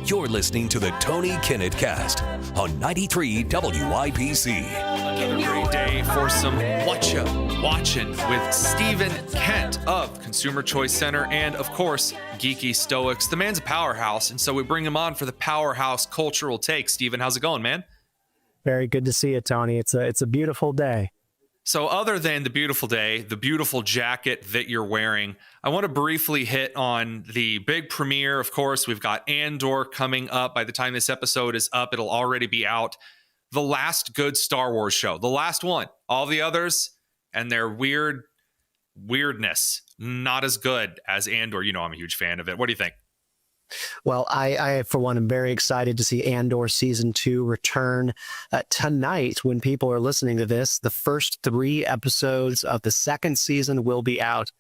You're listening to the Tony Kinnett cast on 93 WIPC. Another great day for some Whatcha Watchin' with Stephen Kent of Consumer Choice Center and, of course, Geeky Stoics. The man's a powerhouse, and so we bring him on for the Powerhouse Cultural Take. Stephen, how's it going, man? Very good to see you, Tony. It's a beautiful day. So other than the beautiful day, the beautiful jacket that you're wearing, I want to briefly hit on the big premiere. Of course, we've got Andor coming up. By the time this episode is up, it'll already be out. The last good Star Wars show, the last one. All the others and their weirdness, not as good as Andor. I'm a huge fan of it. What do you think? Well, I for one, am very excited to see Andor Season 2 return tonight. When people are listening to this, the first 3 episodes of the second season will be out.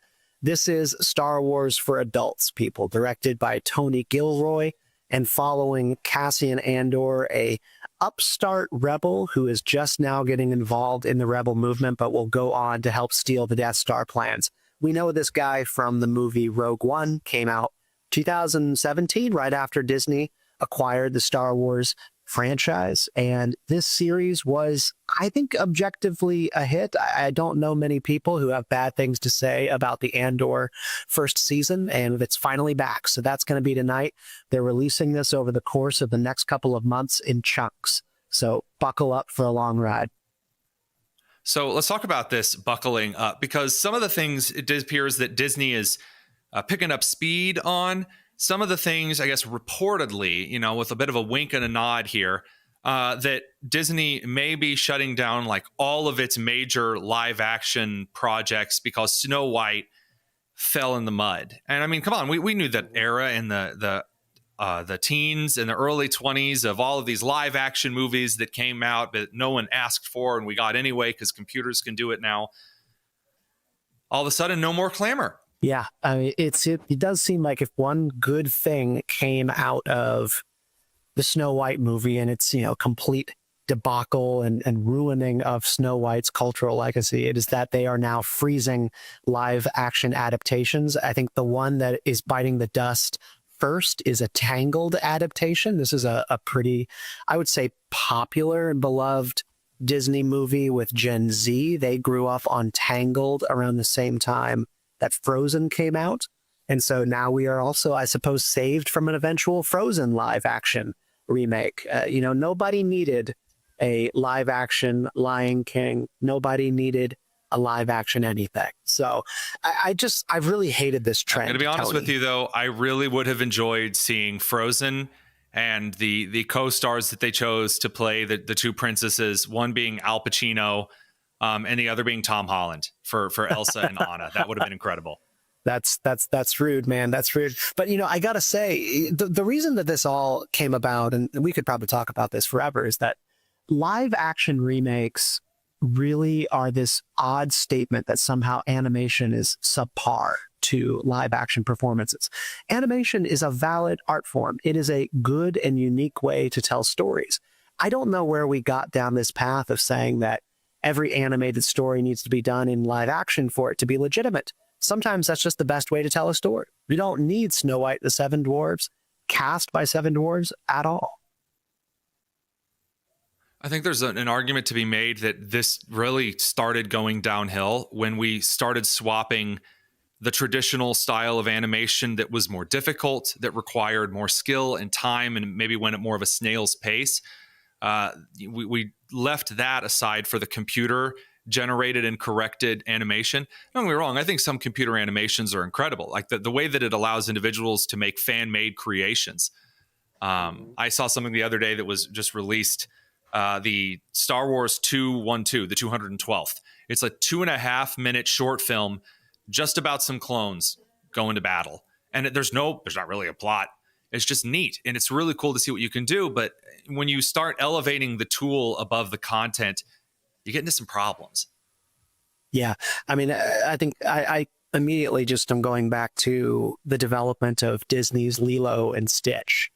This is Star Wars for adults, people, directed by Tony Gilroy and following Cassian Andor, a upstart rebel who is just now getting involved in the rebel movement, but will go on to help steal the Death Star plans. We know this guy from the movie Rogue One, came out 2017, right after Disney acquired the Star Wars franchise. And this series was, I think, objectively a hit. I don't know many people who have bad things to say about the Andor first season, and it's finally back. So that's going to be tonight. They're releasing this over the course of the next couple of months in chunks. So buckle up for a long ride. So let's talk about this buckling up, because some of the things, it appears that Disney is picking up speed on. Some of the things, I guess, reportedly, with a bit of a wink and a nod here, that Disney may be shutting down like all of its major live action projects because Snow White fell in the mud. And I mean, come on, we knew that era in the teens and the early 20s of all of these live action movies that came out that no one asked for and we got anyway because computers can do it now. All of a sudden, no more clamor. Yeah, I mean, it does seem like if one good thing came out of the Snow White movie and its, complete debacle and ruining of Snow White's cultural legacy, it is that they are now freezing live action adaptations. I think the one that is biting the dust first is a Tangled adaptation. This is a pretty, I would say, popular and beloved Disney movie with Gen Z. They grew up on Tangled around the same time that Frozen came out. And so now we are also, I suppose, saved from an eventual Frozen live action remake. Nobody needed a live action Lion King. Nobody needed a live action anything. So I've really hated this trend. I'm going to be honest Tony. with you, though. I really would have enjoyed seeing Frozen and the co-stars that they chose to play the two princesses, one being Al Pacino and the other being Tom Holland for Elsa and Anna. That would have been incredible. That's rude, man. That's rude. But, I got to say, the reason that this all came about, and we could probably talk about this forever, is that live action remakes really are this odd statement that somehow animation is subpar to live action performances. Animation is a valid art form. It is a good and unique way to tell stories. I don't know where we got down this path of saying that every animated story needs to be done in live action for it to be legitimate. Sometimes that's just the best way to tell a story. We don't need Snow White the Seven Dwarfs cast by Seven Dwarfs at all. I think there's an argument to be made that this really started going downhill when we started swapping the traditional style of animation that was more difficult, that required more skill and time, and maybe went at more of a snail's pace. We left that aside for the computer generated and corrected animation. Don't get me wrong, I think some computer animations are incredible. Like the way that it allows individuals to make fan-made creations. I saw something the other day that was just released, the Star Wars 212, the 212th. It's a 2.5 minute short film just about some clones going to battle. And there's not really a plot. It's just neat. And it's really cool to see what you can do. But when you start elevating the tool above the content, you get into some problems. Yeah. I mean, I think I immediately just am going back to the development of Disney's Lilo and Stitch.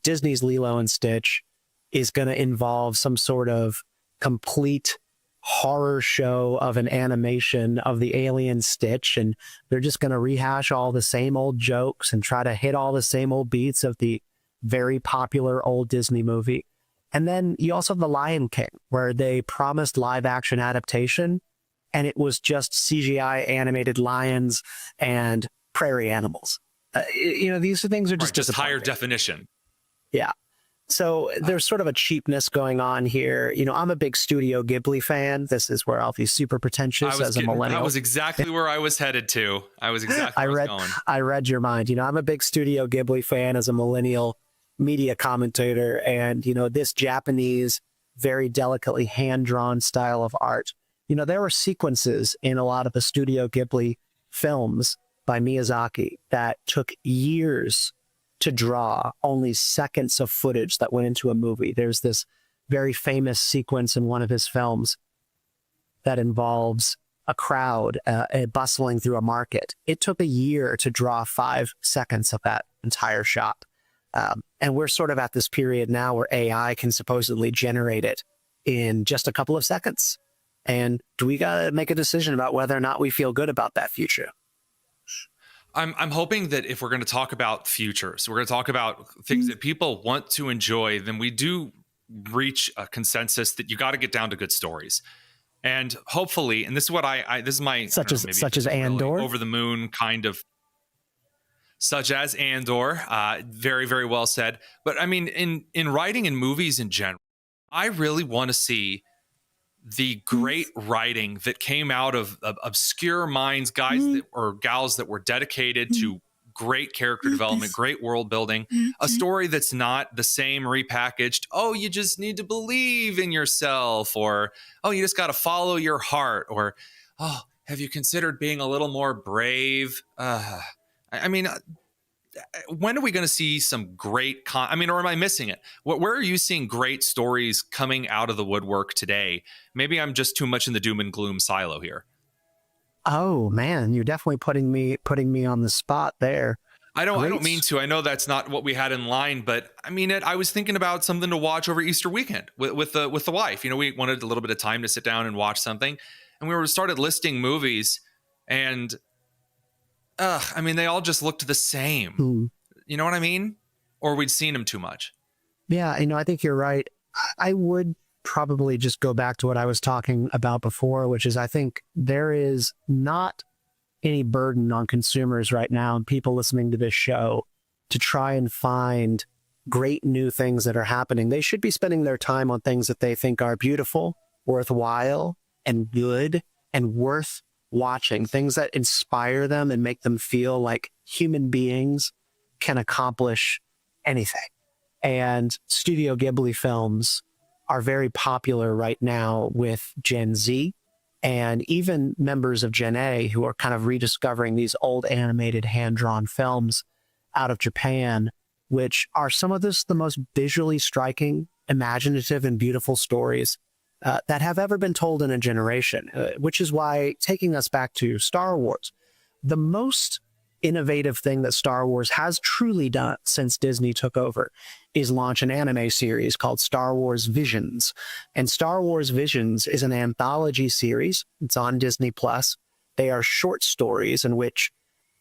Disney's Lilo and Stitch is going to involve some sort of complete horror show of an animation of the alien Stitch, and they're just going to rehash all the same old jokes and try to hit all the same old beats of the very popular old Disney movie. And then you also have The Lion King, where they promised live action adaptation, and it was just CGI animated lions and prairie animals. These things are just higher definition. Yeah. So there's sort of a cheapness going on here. I'm a big Studio Ghibli fan. This is where I'll be super pretentious as a millennial. That was exactly where I was headed to. I read your mind. I'm a big Studio Ghibli fan as a millennial media commentator. And, this Japanese, very delicately hand-drawn style of art. There were sequences in a lot of the Studio Ghibli films by Miyazaki that took years to draw, only seconds of footage that went into a movie. There's this very famous sequence in one of his films that involves a crowd bustling through a market. It took a year to draw 5 seconds of that entire shot. And we're sort of at this period now where AI can supposedly generate it in just a couple of seconds. And we got to make a decision about whether or not we feel good about that future. I'm hoping that if we're going to talk about futures, we're going to talk about things that people want to enjoy, then we do reach a consensus that you got to get down to good stories. And hopefully, and this is what this is my such as Andor, really over the moon kind of, such as Andor, very, very well said. But I mean, in writing and movies in general, I really want to see the great writing that came out of obscure minds, guys or gals that were dedicated to great character development, great world building, a story that's not the same repackaged. Oh, you just need to believe in yourself, or, oh, you just got to follow your heart, or, oh, have you considered being a little more brave? I mean, when are we going to see some great or am I missing it? Where are you seeing great stories coming out of the woodwork today? Maybe I'm just too much in the doom and gloom silo here. Oh man, you're definitely putting me on the spot there. I don't mean to. I know that's not what we had in line, but I mean it. I was thinking about something to watch over Easter weekend with the wife. You know, we wanted a little bit of time to sit down and watch something, and we started listing movies, and I mean, they all just looked the same. You know what I mean? Or we'd seen them too much. Yeah, I think you're right. I would probably just go back to what I was talking about before, which is I think there is not any burden on consumers right now and people listening to this show to try and find great new things that are happening. They should be spending their time on things that they think are beautiful, worthwhile, and good, and worth watching, things that inspire them and make them feel like human beings can accomplish anything. And Studio Ghibli films are very popular right now with Gen Z and even members of Gen A who are kind of rediscovering these old animated hand-drawn films out of Japan, which are some of the most visually striking, imaginative, and beautiful stories that have ever been told in a generation, which is why, taking us back to Star Wars, the most innovative thing that Star Wars has truly done since Disney took over is launch an anime series called Star Wars Visions. And Star Wars Visions is an anthology series. It's on Disney Plus. They are short stories in which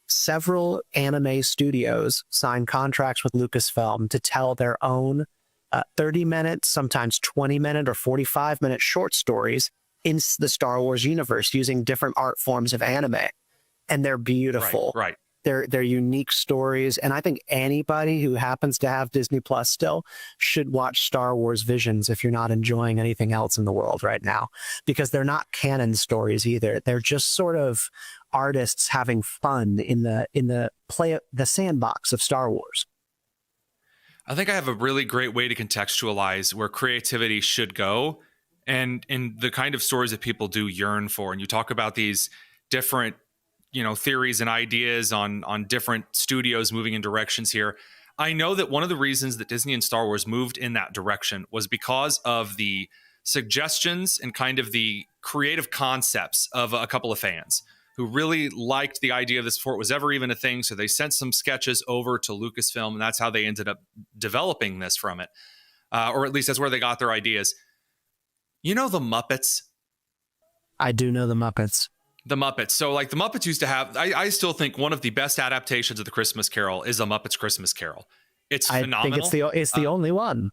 several anime studios sign contracts with Lucasfilm to tell their own 30-minute, sometimes 20-minute or 45-minute short stories in the Star Wars universe using different art forms of anime. And they're beautiful. Right. They're unique stories. And I think anybody who happens to have Disney Plus still should watch Star Wars Visions if you're not enjoying anything else in the world right now, because they're not canon stories either. They're just sort of artists having fun in the sandbox of Star Wars. I think I have a really great way to contextualize where creativity should go and in the kind of stories that people do yearn for. And you talk about these different, theories and ideas on different studios moving in directions here. I know that one of the reasons that Disney and Star Wars moved in that direction was because of the suggestions and kind of the creative concepts of a couple of fans who really liked the idea of this before it was ever even a thing. So they sent some sketches over to Lucasfilm, and that's how they ended up developing this from it. Or at least that's where they got their ideas. You know the Muppets? I do know the Muppets. The Muppets. So like the Muppets used to have, I still think one of the best adaptations of the Christmas Carol is a Muppets Christmas Carol. It's phenomenal. I think it's the only one.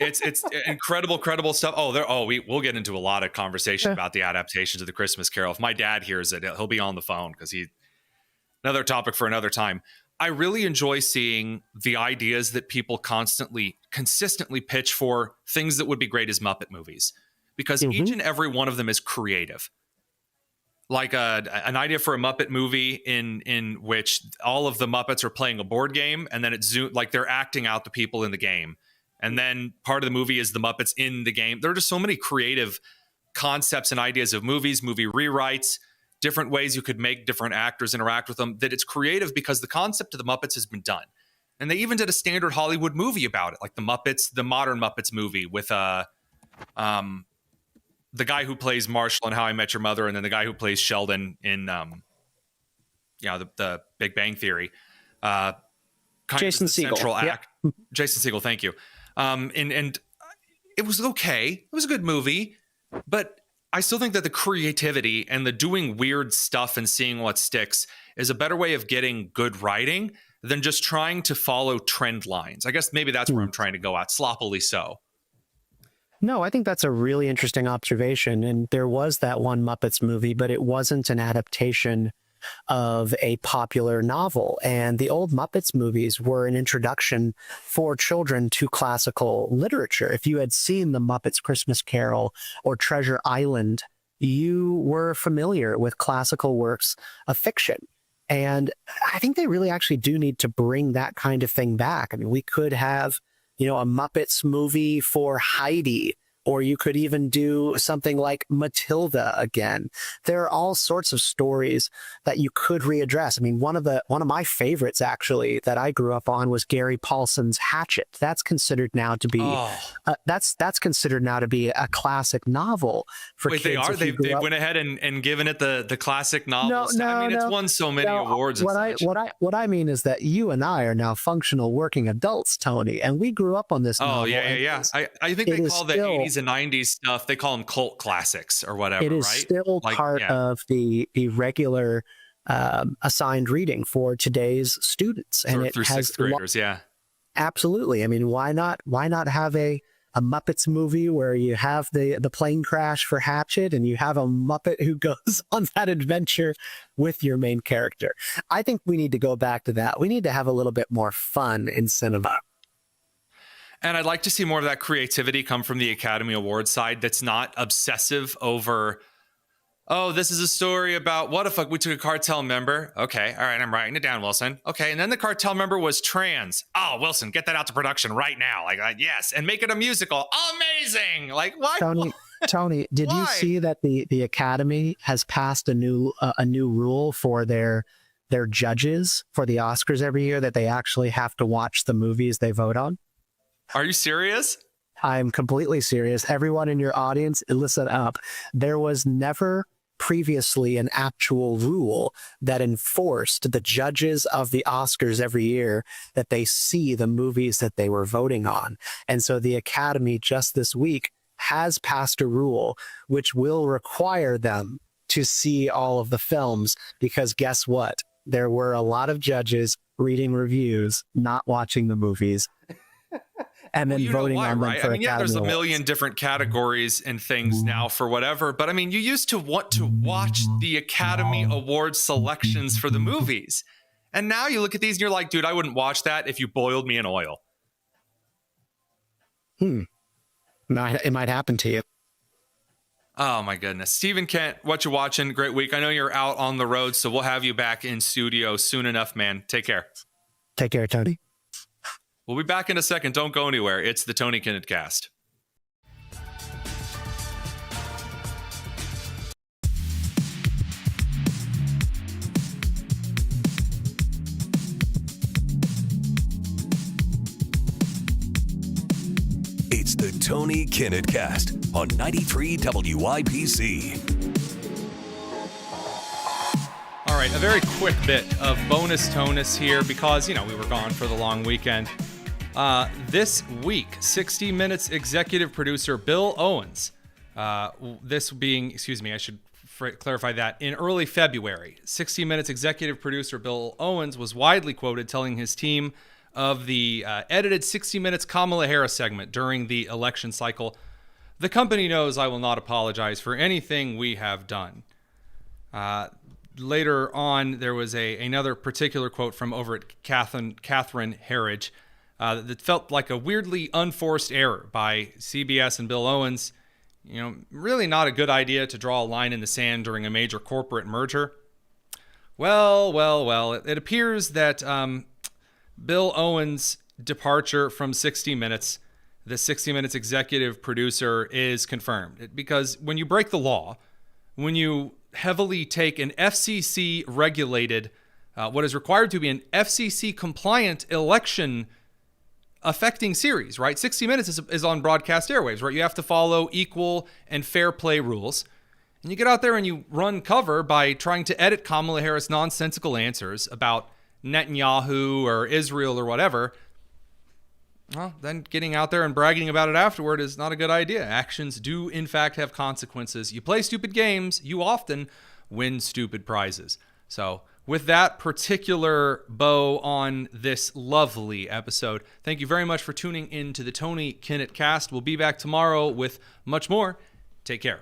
It's incredible stuff. We'll get into a lot of conversation about the adaptations of the Christmas Carol. If my dad hears it, he'll be on the phone because another topic for another time. I really enjoy seeing the ideas that people consistently pitch for things that would be great as Muppet movies, because each and every one of them is creative. Like an idea for a Muppet movie in which all of the Muppets are playing a board game, and then like they're acting out the people in the game. And then part of the movie is the Muppets in the game. There are just so many creative concepts and ideas of movies, movie rewrites, different ways you could make different actors interact with them, that it's creative because the concept of the Muppets has been done. And they even did a standard Hollywood movie about it, like the Muppets, the modern Muppets movie with the guy who plays Marshall in How I Met Your Mother, and then the guy who plays Sheldon in the Big Bang Theory. Jason Segel. Central act. Jason Segel, thank you. And it was okay. It was a good movie, but I still think that the creativity and the doing weird stuff and seeing what sticks is a better way of getting good writing than just trying to follow trend lines. I guess maybe that's where I'm trying to go at, sloppily so. No, I think that's a really interesting observation. And there was that one Muppets movie, but it wasn't an adaptation of a popular novel. And the old Muppets movies were an introduction for children to classical literature. If you had seen the Muppets Christmas Carol or Treasure Island, you were familiar with classical works of fiction. And I think they really actually do need to bring that kind of thing back. I mean, we could have, a Muppets movie for Heidi Or you could even do something like Matilda again. There are all sorts of stories that you could readdress. I mean, one of my favorites actually that I grew up on was Gary Paulson's Hatchet. That's considered now to be that's considered now to be a classic novel for Wait, kids. they are? They went ahead and given it the classic novel. It's won so many awards. What I mean is that you and I are now functional working adults, Tony, and we grew up on this novel. Yeah. I think they call the 80s and 90s stuff, they call them cult classics or whatever, it is right? Still part of the regular assigned reading for today's students. And it through has sixth graders, absolutely. I mean, why not have a Muppets movie where you have the plane crash for Hatchet and you have a Muppet who goes on that adventure with your main character? I think we need to go back to that. We need to have a little bit more fun in cinema. And I'd like to see more of that creativity come from the Academy Awards side that's not obsessive over, oh, this is a story about what if we took a cartel member. Okay, all right, I'm writing it down, Wilson. Okay, and then the cartel member was trans. Oh, Wilson, get that out to production right now. Like yes, and make it a musical. Amazing. Like, why? Tony, did you see that the Academy has passed a new rule for their judges for the Oscars every year, that they actually have to watch the movies they vote on? Are you serious? I'm completely serious. Everyone in your audience, listen up. There was never previously an actual rule that enforced the judges of the Oscars every year that they see the movies that they were voting on. And so the Academy just this week has passed a rule which will require them to see all of the films, because guess what? There were a lot of judges reading reviews, not watching the movies. And then voting on them for Academy there's a Awards. million different categories and things now for whatever. But I mean, you used to want to watch the Academy Awards selections for the movies. And now you look at these and you're like, dude, I wouldn't watch that if you boiled me in oil. It might happen to you. Oh, my goodness. Stephen Kent, what you watching? Great week. I know you're out on the road, so we'll have you back in studio soon enough, man. Take care. Take care, Tony. We'll be back in a second. Don't go anywhere. It's the Tony Kinnett Cast. It's the Tony Kinnett Cast on 93 WIPC. All right, a very quick bit of bonus tonus here because, we were gone for the long weekend. This week, 60 Minutes executive producer Bill Owens, I should clarify that, in early February, 60 Minutes executive producer Bill Owens was widely quoted telling his team of the edited 60 Minutes Kamala Harris segment during the election cycle, "The company knows I will not apologize for anything we have done." Later on, there was another particular quote from over at Catherine Herridge that felt like a weirdly unforced error by CBS and Bill Owens. Really not a good idea to draw a line in the sand during a major corporate merger. Well, it appears that Bill Owens' departure from 60 Minutes, the 60 Minutes executive producer, is confirmed. Because when you break the law, when you heavily take an FCC-regulated, what is required to be an FCC-compliant election affecting series, right? 60 Minutes is on broadcast airwaves, right? You have to follow equal and fair play rules. And you get out there and you run cover by trying to edit Kamala Harris' nonsensical answers about Netanyahu or Israel or whatever. Well, then getting out there and bragging about it afterward is not a good idea. Actions do, in fact, have consequences. You play stupid games, you often win stupid prizes. So with that particular bow on this lovely episode, thank you very much for tuning in to the Tony Kinnett Cast. We'll be back tomorrow with much more. Take care.